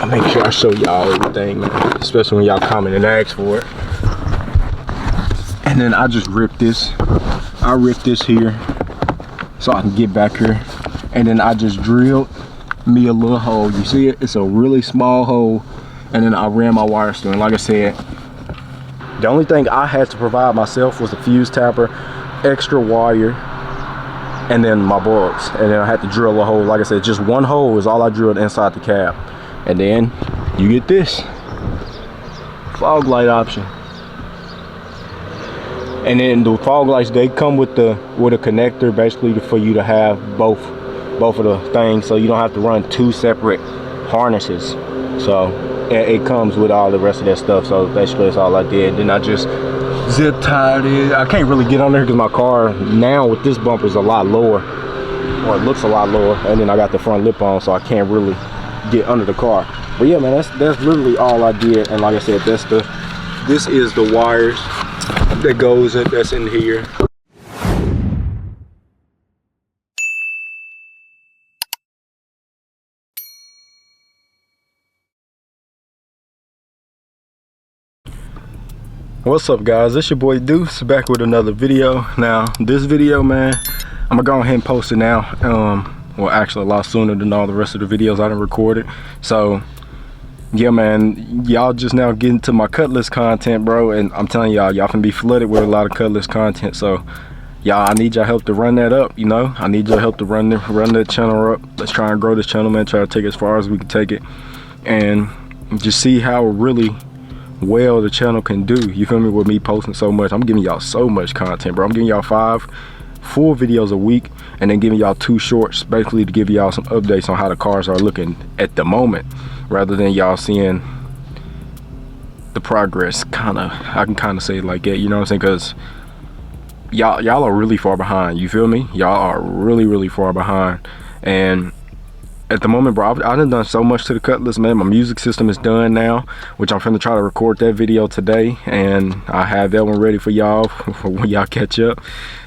I make sure I show y'all everything, man, especially when y'all comment and ask for it. And then I just rip this. I rip this here so I can get back here. And then I just drilled me a little hole. You see it? It's a really small hole. And then I ran my wires through. And like I said, the only thing I had to provide myself was a fuse tapper, extra wire, and then my bulbs. And then I had to drill a hole. Like I said, just one hole is all I drilled inside the cab. And then you get this fog light option. And then the fog lights, they come with a connector basically for you to have both of the things, so you don't have to run two separate harnesses. So it comes with all the rest of that stuff. So basically that's all I did. Then I just zip tied it. I can't really get on there because my car now with this bumper is a lot lower, or it looks a lot lower, and then I got the front lip on, so I can't really get under the car. But yeah, man, that's literally all I did. And like I said, this is the wires that goes in, that's in here. What's up, guys? It's your boy Deuce back with another video. Now this video, man, I'm gonna go ahead and post it now. Well, actually a lot sooner than all the rest of the videos I done recorded. So yeah, man, y'all just now getting to my Cutlass content, bro, and I'm telling y'all can be flooded with a lot of Cutlass content. So y'all, I need y'all help to run that up, you know. I need your help to run that channel up. Let's try and grow this channel, man. Try to take it as far as we can take it, and just see how really well the channel can do. You feel me? With me posting so much, I'm giving y'all so much content, bro. I'm giving y'all 5 full videos a week, and then giving y'all 2 shorts, basically to give y'all some updates on how the cars are looking at the moment, rather than y'all seeing the progress. I can kind of say it like that, you know what I'm saying? Because y'all are really far behind. You feel me? Y'all are really far behind. And at the moment, bro, I done so much to the Cutlass, man. My music system is done now, which I'm finna try to record that video today, and I have that one ready for y'all for when y'all catch up.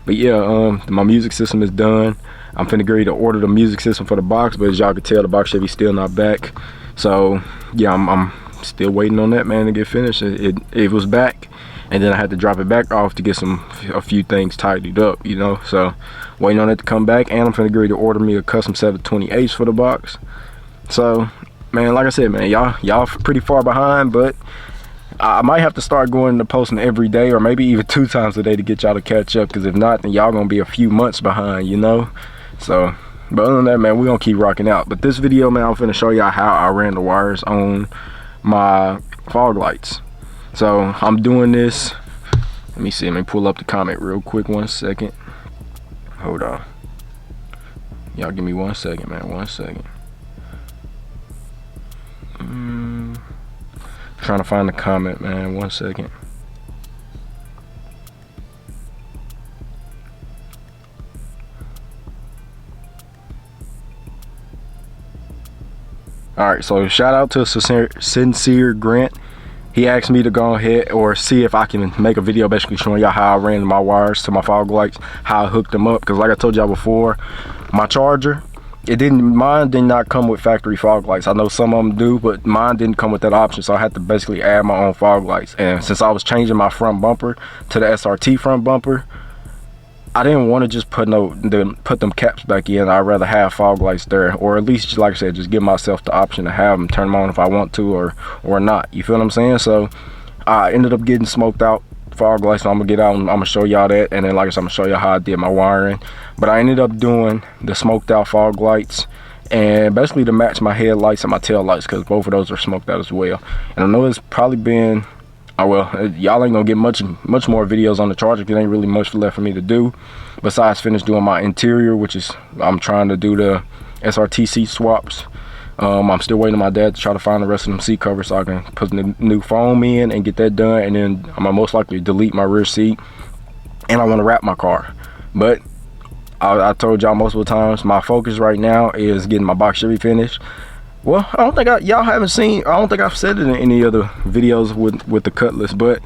But yeah, my music system is done. I'm finna get ready to order the music system for the box, but as y'all can tell, the box Chevy's still not back. So yeah, I'm still waiting on that, man, to get finished. It was back, and then I had to drop it back off to get a few things tidied up, you know. So waiting on it to come back, and I'm finna get ready to order me a custom set of 28s for the box. So man, like I said, man, y'all pretty far behind, but I might have to start going to posting every day, or maybe even 2 times a day, to get y'all to catch up, because if not, then y'all gonna be a few months behind, you know. So but other than that, man, we're gonna keep rocking out. But this video, man, I'm finna show y'all how I ran the wires on my fog lights. So I'm doing this. Let me see, let me pull up the comment real quick, 1 second. Hold on, y'all give me 1 second, man, 1 second. Trying to find the comment, man, 1 second. All right, so shout out to Sincere Grant. He asked me to go ahead or see if I can make a video basically showing y'all how I ran my wires to my fog lights, how I hooked them up. Because like I told y'all before, my Charger, mine did not come with factory fog lights. I know some of them do, but mine didn't come with that option, so I had to basically add my own fog lights. And since I was changing my front bumper to the SRT front bumper, I didn't want to just put them caps back in. I'd rather have fog lights there, or at least, like I said, just give myself the option to have them, turn them on if I want to, or not. You feel what I'm saying? So I ended up getting smoked out fog lights, so I'm gonna get out and I'm gonna show y'all that. And then like I said, I'm gonna show y'all how I did my wiring. But I ended up doing the smoked out fog lights, and basically to match my headlights and my tail lights, because both of those are smoked out as well. And I know it's probably been, oh well, y'all ain't gonna get much more videos on the Charger, because there ain't really much left for me to do besides finish doing my interior, which is, I'm trying to do the SRT seat swaps. I'm still waiting on my dad to try to find the rest of them seat covers so I can put the new foam in and get that done. And then I'm gonna most likely delete my rear seat, and I want to wrap my car. But I told y'all multiple times, my focus right now is getting my box Chevy finished. Well, I don't think y'all haven't seen, I don't think I've said it in any other videos with the Cutlass, but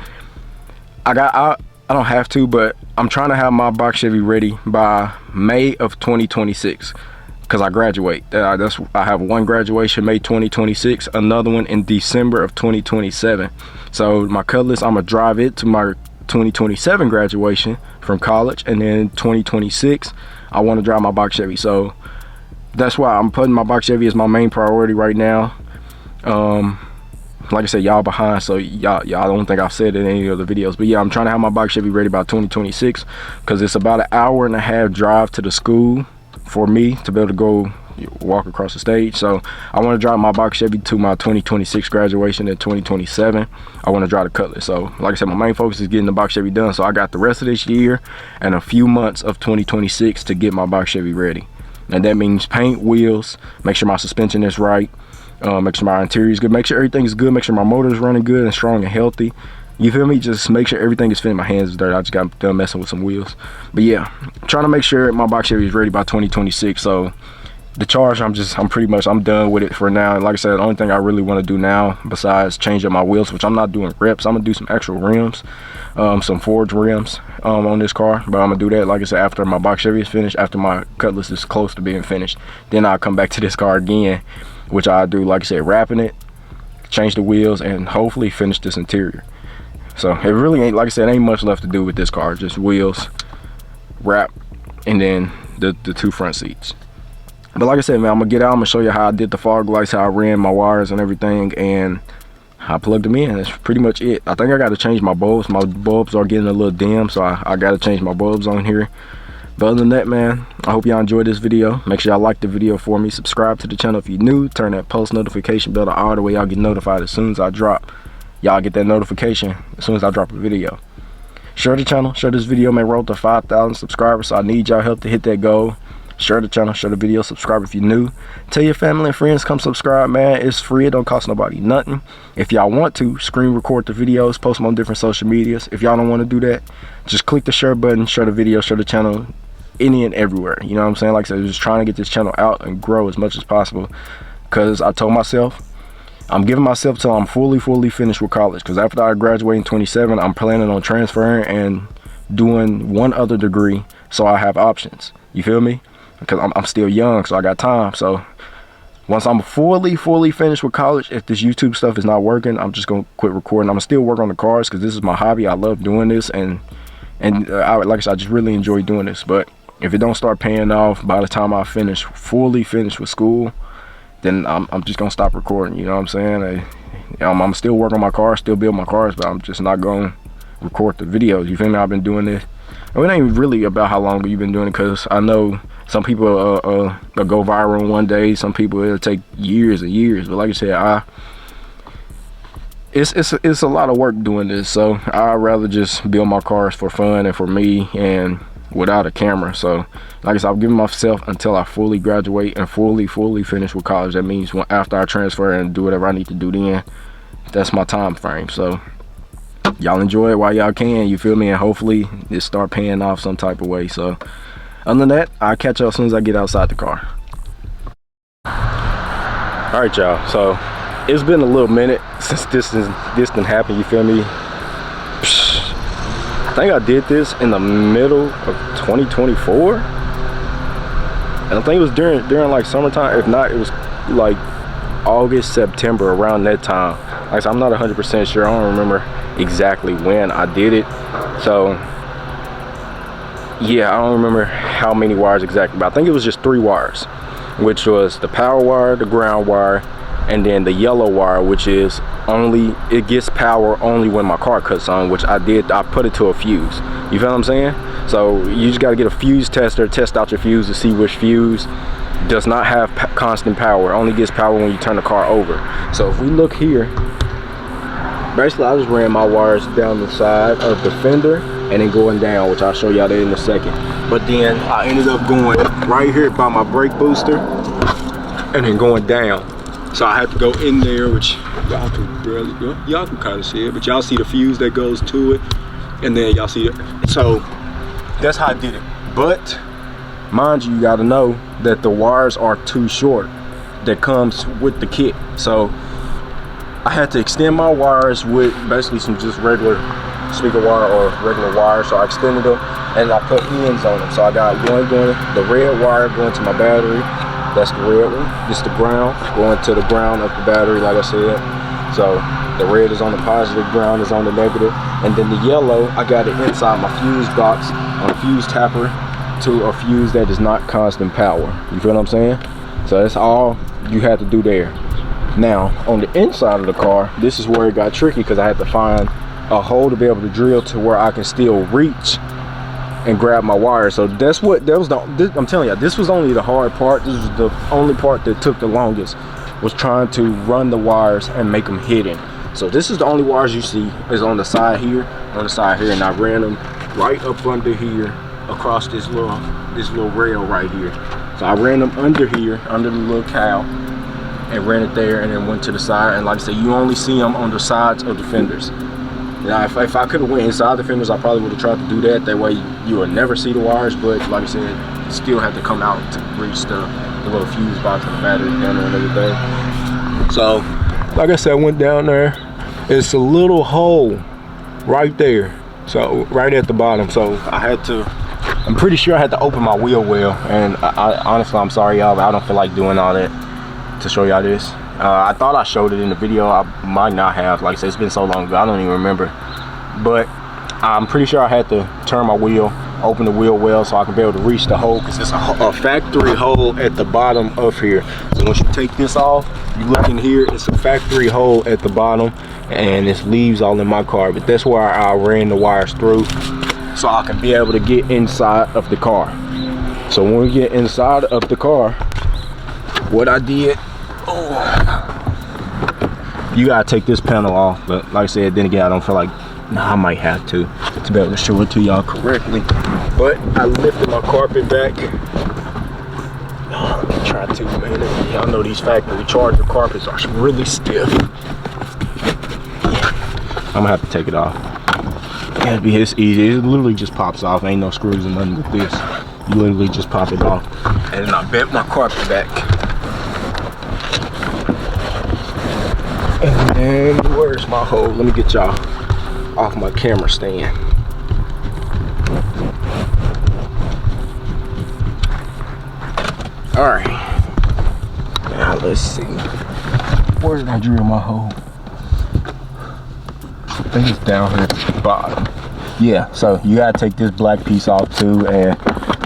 I don't have to, but I'm trying to have my box Chevy ready by May of 2026. because I graduate. I have one graduation May 2026, another one in December of 2027. So my Cutlass, I'm gonna drive it to my 2027 graduation from college, and then 2026 I want to drive my box Chevy. So that's why I'm putting my box Chevy as my main priority right now. Like I said, y'all behind, so y'all don't think I've said it in any of the videos, but yeah, I'm trying to have my box Chevy ready by 2026, because it's about an hour-and-a-half drive to the school for me to be able to go walk across the stage. So I want to drive my box Chevy to my 2026 graduation. In 2027 I want to drive the Cutlass. So like I said, my main focus is getting the box Chevy done, so I got the rest of this year and a few months of 2026 to get my box Chevy ready. And that means paint, wheels, make sure my suspension is right, make sure my interior is good, make sure everything is good, make sure my motor is running good and strong and healthy. You feel me? Just make sure everything is fitting. My hands is dirty. I just got done messing with some wheels. But yeah, I'm trying to make sure my box Chevy is ready by 2026. So the Charge, I'm done with it for now. And like I said, the only thing I really want to do now, besides change up my wheels, which I'm not doing reps, I'm gonna do some actual rims, some forged rims on this car. But I'm gonna do that, like I said, after my box Chevy is finished, after my Cutlass is close to being finished. Then I'll come back to this car again, which I do, like I said, wrapping it, change the wheels, and hopefully finish this interior. So it really ain't, like I said, ain't much left to do with this car. Just wheels, wrap, and then the two front seats. But like I said, man, I'm gonna get out, I'm gonna show you how I did the fog lights, how I ran my wires and everything, and I plugged them in. That's pretty much it. I think I gotta change my bulbs. My bulbs are getting a little dim, so I gotta change my bulbs on here. But other than that, man, I hope y'all enjoyed this video. Make sure y'all like the video for me. Subscribe to the channel if you're new. Turn that post notification bell to all, the way y'all get notified as soon as I drop. Y'all get that notification as soon as I drop a video. Share the channel, share this video, man. Roll to 5,000 subscribers, so I need y'all help to hit that goal. Share the channel, share the video, subscribe if you're new. Tell your family and friends, come subscribe, man. It's free, it don't cost nobody nothing. If y'all want to, screen record the videos, post them on different social medias. If y'all don't want to do that, just click the share button, share the video, share the channel, any and everywhere. You know what I'm saying? Like I said, just trying to get this channel out and grow as much as possible, because I told myself, I'm giving myself till I'm fully finished with college, because after I graduate in 27, I'm planning on transferring and doing one other degree, so I have options. You feel me? Because I'm still young, so I got time. So once I'm fully finished with college, if this YouTube stuff is not working, I'm just gonna quit recording. I'm gonna still work on the cars, because this is my hobby. I love doing this, and like I said, I just really enjoy doing this. But if it don't start paying off by the time I fully finish with school, then I'm just gonna stop recording. You know what I'm saying? I'm still working on my cars, still build my cars, but I'm just not gonna record the videos. You feel me? I've been doing this. It ain't really about how long you've been doing it, because I know some people go viral in one day. Some people, it'll take years and years. But like I said, it's a lot of work doing this. So I'd rather just build my cars for fun and for me, and without a camera. So like I said, I've given myself until I fully graduate and fully finish with college. That means after I transfer and do whatever I need to do, then that's my time frame. So y'all enjoy it while y'all can, you feel me? And hopefully it start paying off some type of way. So other than that, I'll catch y'all as soon as I get outside the car. All right, y'all, so it's been a little minute since this didn't happen, you feel me? I think I did this in the middle of 2024, and I think it was during like summertime. If not, it was like August, September, around that time. Like I said, I'm not 100% sure. I don't remember exactly when I did it. So yeah, I don't remember how many wires exactly, but I think it was just 3 wires, which was the power wire, the ground wire, and then the yellow wire, which is it gets power only when my car cuts on, which I put it to a fuse. You feel what I'm saying? So you just got to get a fuse tester, test out your fuse to see which fuse does not have constant power, only gets power when you turn the car over. So if we look here, basically I just ran my wires down the side of the fender and then going down, which I'll show y'all that in a second. But then I ended up going right here by my brake booster and then going down. So I had to go in there, which y'all can barely, y'all can kind of see it, but y'all see the fuse that goes to it, and then y'all see it. So that's how I did it. But mind you, you gotta know that the wires are too short that comes with the kit. So I had to extend my wires with basically some just regular speaker wire or regular wire. So I extended them and I put ends on them. So I got one going, the red wire going to my battery, That's the red one. This is the ground, going to the ground of the battery, like I said. So the red is on the positive, ground is on the negative. And then the yellow, I got it inside my fuse box on a fuse tapper to a fuse that is not constant power. You feel what I'm saying? So that's all you had to do there. Now, on the inside of the car, this is where it got tricky because I had to find a hole to be able to drill to where I can still reach and grab my wire. So I'm telling you, this was only the hard part. This was the only part that took the longest, was trying to run the wires and make them hidden. So this is the only wires you see is on the side here, and I ran them right up under here across this little rail right here. So I ran them under here, under the little cow, and ran it there, and then went to the side. And like I said, you only see them on the sides of the fenders. Now, if I could have went inside the fenders, I probably would have tried to do that. That way you would never see the wires, but like I said, you still have to come out to reach the little fuse box and the battery panel and everything. So, like I said, I went down there. It's a little hole right there. So, right at the bottom. So, I'm pretty sure I had to open my wheel well. And I honestly, I'm sorry, y'all, but I don't feel like doing all that to show y'all this. I thought I showed it in the video. I might not have. Like I said, it's been so long ago, I don't even remember. But I'm pretty sure I had to turn my wheel, open the wheel well so I can be able to reach the hole, because it's a factory hole at the bottom of here. So once you take this off, you look in here, it's a factory hole at the bottom, and it's leaves all in my car. But that's where I ran the wires through so I can be able to get inside of the car. So when we get inside of the car, what I did, you gotta take this panel off, but like I said, then again, I don't feel like, I might have to be able to show it to y'all correctly. But I lifted my carpet back. Let me try to, man. Y'all know these factory Charger carpets are really stiff. I'm gonna have to take it off. It's easy. It literally just pops off. Ain't no screws and nothing with this. You literally just pop it off. And then I bent my carpet back. And then where's my hole? Let me get y'all off my camera stand. All right. Now let's see. Where did I drill my hole? I think it's down here at the bottom. Yeah, so you gotta take this black piece off too, and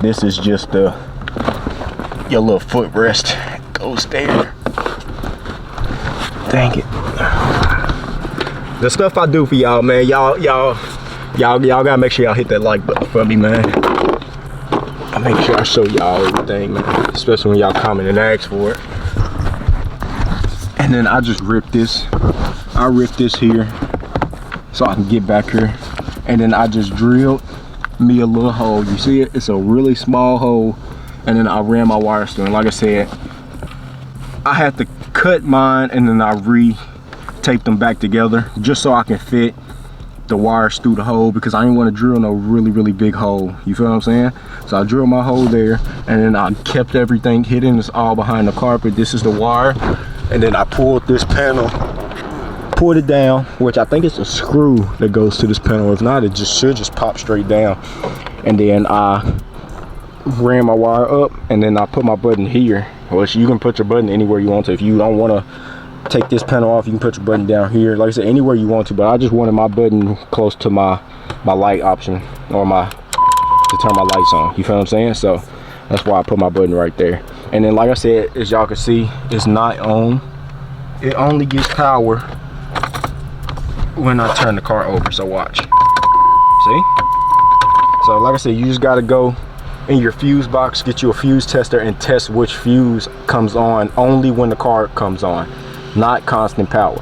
this is just your little footrest. Goes there. Dang it. The stuff I do for y'all, man, y'all gotta make sure y'all hit that like button for me, man. I make sure I show y'all everything, man, especially when y'all comment and ask for it. And then I just rip this. I rip this here so I can get back here, and then I just drilled me a little hole. You see it? It's a really small hole, and then I ran my wires through. And like I said, I had to cut mine, and then I re-taped them back together just so I can fit the wires through the hole, because I didn't want to drill no really big hole. You feel what I'm saying? So I drilled my hole there, and then I kept everything hidden. It's all behind the carpet. This is the wire, and then I pulled this panel, pulled it down, which I think it's a screw that goes to this panel. If not, it should just pop straight down. And then I ran my wire up, and then I put my button here. Which you can put your button anywhere you want to. If you don't want to take this panel off, you can put your button down here. Like I said, anywhere you want to, but I just wanted my button close to my light option, or to turn my lights on. You feel what I'm saying? So that's why I put my button right there. And then like I said, as y'all can see, it's not on. It only gets power when I turn the car over. So watch. See? So like I said, you just gotta go in your fuse box, get you a fuse tester, and test which fuse comes on only when the car comes on, not constant power.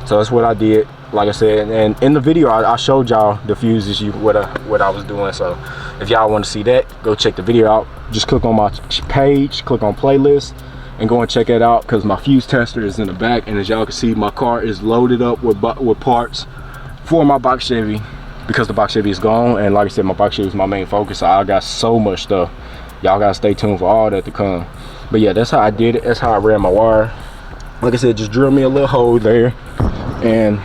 So that's what I did. Like I said, and in the video I showed y'all the fuses, what I was doing. So if y'all want to see that, go check the video out. Just click on my page, click on playlist, and go and check it out, because my fuse tester is in the back. And as y'all can see, my car is loaded up with parts for my box Chevy, because the box Chevy is gone. And like I said, my box Chevy is my main focus, so I got so much stuff. Y'all gotta stay tuned for all that to come. But yeah, that's how I did it. That's how I ran my wire. Like I said, just drill me a little hole there. And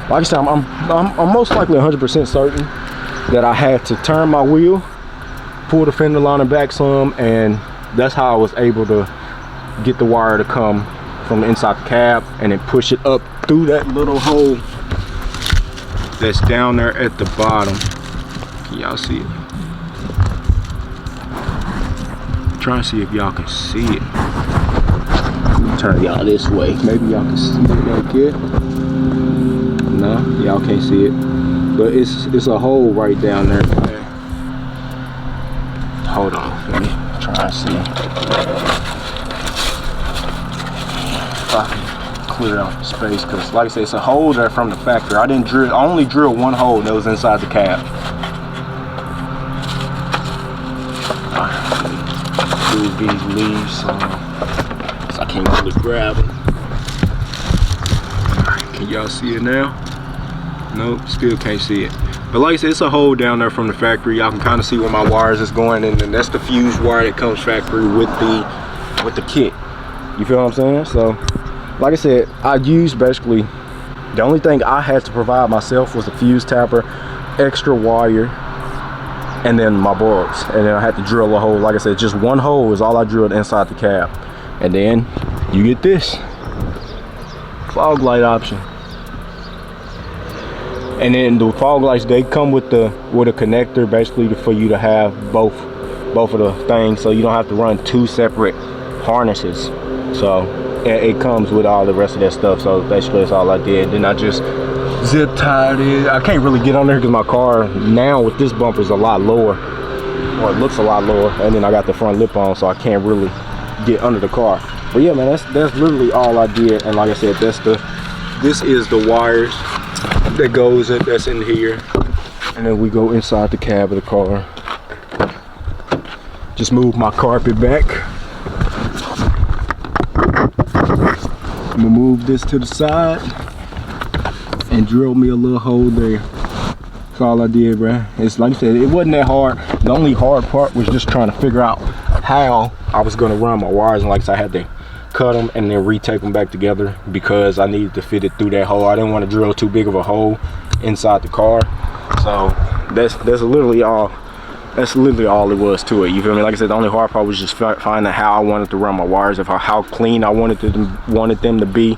like I said, I'm most likely 100% certain that I had to turn my wheel, pull the fender liner back some, and that's how I was able to get the wire to come from inside the cab and then push it up through that little hole that's down there at the bottom. Can y'all see it? I'm trying to see if y'all can see it. Turn y'all this way. Maybe y'all can see it like it. No, y'all can't see it. But it's a hole right down there. Hold on, let me try and see if I can clear out the space, because like I said, it's a hole there from the factory. I only drilled one hole that was inside the cab. Move these leaves so I can't really grab them. Can y'all see it now? Nope, still can't see it. But like I said, it's a hole down there from the factory. Y'all can kind of see where my wires is going, and then that's the fuse wire that comes factory with the kit. You feel what I'm saying? So like I said, I used basically the only thing I had to provide myself was a fuse tapper, extra wire, and then my bulbs. And then I had to drill a hole. Like I said, just one hole is all I drilled inside the cab. And then you get this fog light option. And then the fog lights, they come with a connector basically for you to have both of the things, so you don't have to run two separate harnesses. So it comes with all the rest of that stuff. So basically that's all I did. Then I just zip tied it. I can't really get on there because my car now with this bumper is a lot lower, or it looks a lot lower, and then I got the front lip on, so I can't really get under the car. But yeah, man, that's literally all I did. And like I said, this is the wires that goes in, that's in here, and then we go inside the cab of the car. Just move my carpet back. I'm gonna move this to the side and drill me a little hole there. That's all I did, bruh. It's like I said, it wasn't that hard. The only hard part was just trying to figure out how I was gonna run my wires, and like I said, I had to cut them and then retape them back together because I needed to fit it through that hole. I didn't want to drill too big of a hole inside the car. So that's literally all it was to it. You feel me? Like I said, the only hard part was just finding how I wanted to run my wires, how clean I wanted them to be,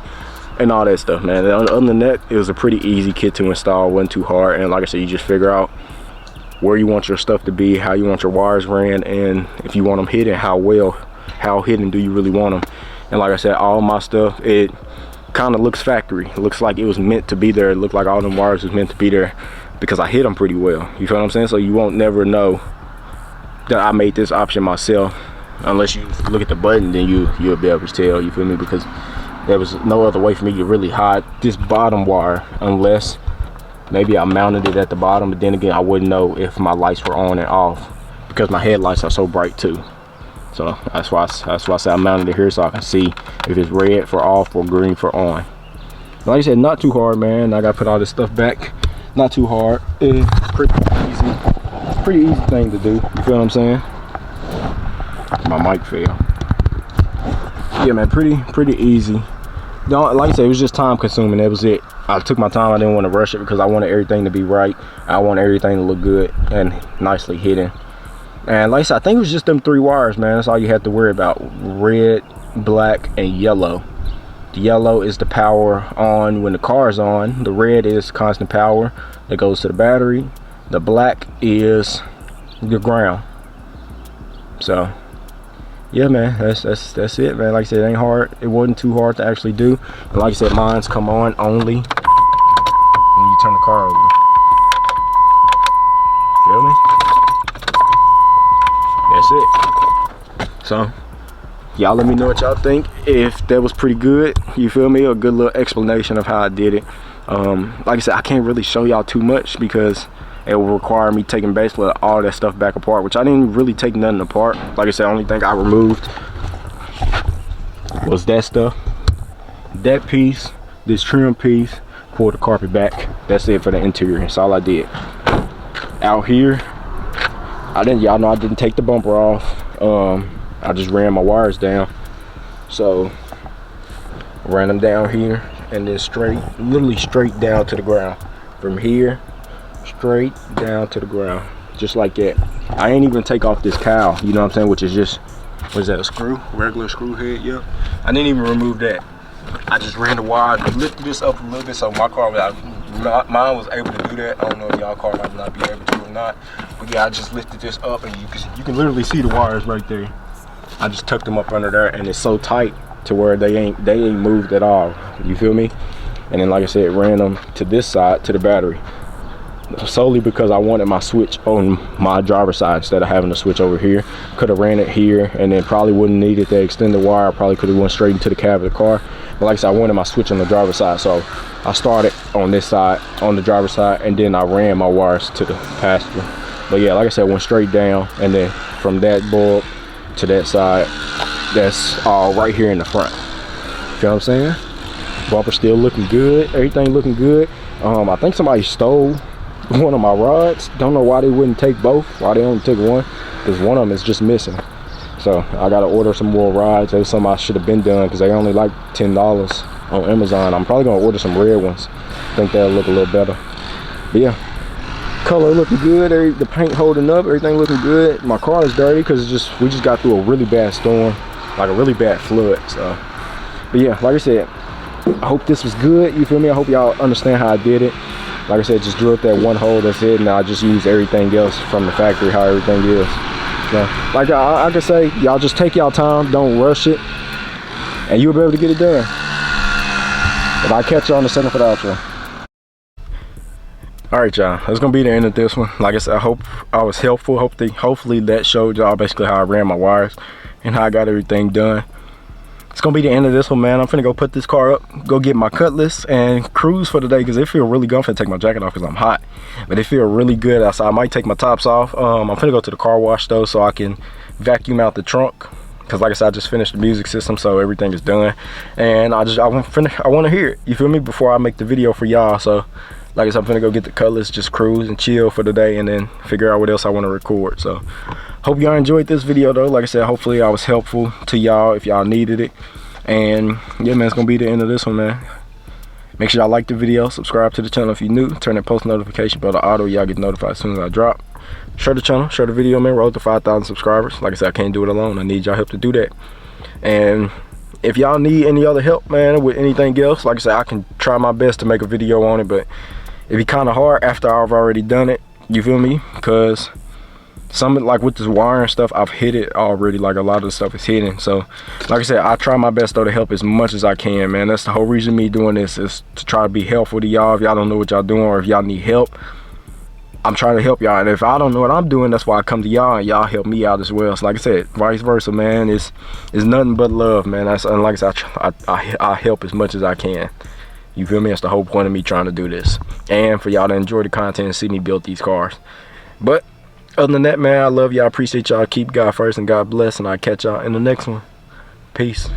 and all that stuff, man. Other than that, it was a pretty easy kit to install. It wasn't too hard. And like I said, you just figure out where you want your stuff to be, how you want your wires ran, and if you want them hidden, how hidden do you really want them. And like I said, all my stuff, it kind of looks factory. It looks like it was meant to be there. It looked like all them wires was meant to be there because I hid them pretty well. You feel what I'm saying? So you won't never know that I made this option myself unless you look at the button. Then you'll be able to tell. You feel me? Because there was no other way for me to really hide this bottom wire unless maybe I mounted it at the bottom. But then again, I wouldn't know if my lights were on and off because my headlights are so bright too. So that's why I say I mounted it here so I can see if it's red for off or green for on. But like I said, not too hard, man. I gotta put all this stuff back. Not too hard. It's pretty easy thing to do. You feel what I'm saying? My mic fell. Yeah, man, pretty easy. Like I said, it was just time consuming. That was it. I took my time. I didn't want to rush it because I wanted everything to be right. I want everything to look good and nicely hidden. And like I said, I think it was just them 3 wires, man. That's all you had to worry about. Red, black, and yellow. The yellow is the power on when the car is on. The red is constant power that goes to the battery. The black is the ground. So yeah, man, that's it, man. Like I said, it ain't hard. It wasn't too hard to actually do. And like I said, mine's come on only when you turn the car over. Feel me? That's it. So y'all let me know what y'all think, if that was pretty good. You feel me? A good little explanation of how I did it. Like I said, I can't really show y'all too much because it will require me taking basically all that stuff back apart, which I didn't really take nothing apart. Like I said, the only thing I removed was that stuff, that piece, this trim piece, pull the carpet back. That's it for the interior. That's all I did. Out here, y'all know I didn't take the bumper off. I just ran my wires down. So ran them down here and then literally straight down to the ground. From here, straight down to the ground, just like that. I ain't even take off this cowl, you know what I'm saying, which is just Was that a screw? Regular screw head, yep. I didn't even remove that. I just ran the wire, lifted this up a little bit so my car, mine was able to do that. I don't know if y'all car might not be able to or not. But yeah, I just lifted this up and you can literally see the wires right there. I just tucked them up under there and it's so tight to where they ain't moved at all. You feel me? And then like I said, ran them to this side to the battery. Solely because I wanted my switch on my driver's side instead of having to switch over here. Could have ran it here and then probably wouldn't needed the extended wire. Probably could have went straight into the cab of the car. But like I said, I wanted my switch on the driver's side. So I started on this side, on the driver's side, and then I ran my wires to the passenger. But yeah, like I said, went straight down, and then from that bulb to that side, that's all right here in the front. You know what I'm saying? Bumper still looking good, everything looking good. I think somebody stole one of my rods. Don't know why they wouldn't take both, why they only took one, because one of them is just missing. So I gotta order some more rods. That's something I should have been done because they only like $10 on Amazon. I'm probably gonna order some red ones. I think that'll look a little better. But yeah, color looking good, the paint holding up, everything looking good. My car is dirty because we just got through a really bad storm, like a really bad flood. So but yeah, like I said, I hope this was good, you feel me? I hope y'all understand how I did it. Like I said, just drilled that one hole, that's it, and I just use everything else from the factory, how everything is. So, like I can say, y'all just take y'all time, don't rush it, and you'll be able to get it done. But I'll catch y'all on the second for the outro. Alright y'all, that's gonna be the end of this one. Like I said, I hope I was helpful. Hopefully that showed y'all basically how I ran my wires and how I got everything done. It's gonna be the end of this one, man. I'm finna go put this car up, go get my cutlass and cruise for the day because it feel really good. I'm finna take my jacket off because I'm hot, but it feel really good outside. I might take my tops off. I'm finna go to the car wash though so I can vacuum out the trunk because like I said, I just finished the music system, so everything is done, and I want to hear it, you feel me, before I make the video for y'all. So like I said, I'm finna go get the cutlass, just cruise and chill for the day, and then figure out what else I want to record. So hope y'all enjoyed this video though. Like I said, hopefully I was helpful to y'all if y'all needed it. And yeah, man, it's gonna be the end of this one, man. Make sure y'all like the video, subscribe to the channel if you're new, turn that post notification bell to auto, y'all get notified as soon as I drop. Share the channel, share the video, man. Roll to 5,000 subscribers. Like I said, I can't do it alone. I need y'all help to do that. And if y'all need any other help, man, with anything else, like I said, I can try my best to make a video on it, but it'd be kind of hard after I've already done it, you feel me? Because some, like with this wire and stuff, I've hit it already. Like a lot of the stuff is hidden. So like I said, I try my best though to help as much as I can, man. That's the whole reason me doing this, is to try to be helpful to y'all. If y'all don't know what y'all doing, or if y'all need help, I'm trying to help y'all. And if I don't know what I'm doing, that's why I come to y'all, and y'all help me out as well. So like I said, vice versa, man. It's nothing but love, man. That's, and like I said, I help as much as I can. You feel me? That's the whole point of me trying to do this, and for y'all to enjoy the content and see me build these cars. But other than that, man, I love y'all, appreciate y'all. Keep God first and God bless, and I'll catch y'all in the next one. Peace.